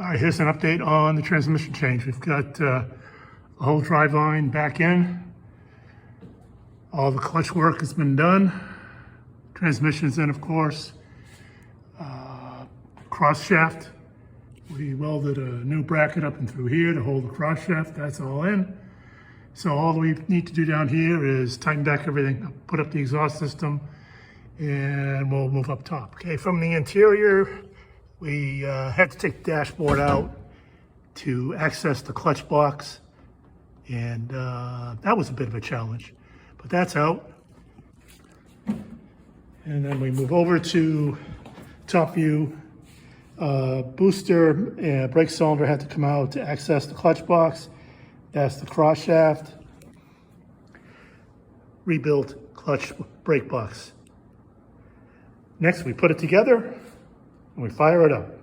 All right, here's an update on the transmission change. We've got the whole drive line back in. All the clutch work has been done. Transmission's in, of course. Cross shaft. We welded a new bracket up and through here to hold the cross shaft. That's all in. So all we need to do down here is tighten back everything, put up the exhaust system, and we'll move up top. Okay, from the interior, we had to take the dashboard out to access the clutch box, and that was a bit of a challenge, but that's out. And then we move over to top view. Booster and brake cylinder had to come out to access the clutch box. That's the cross shaft. Rebuilt clutch brake box. Next, we put it together and we fire it up.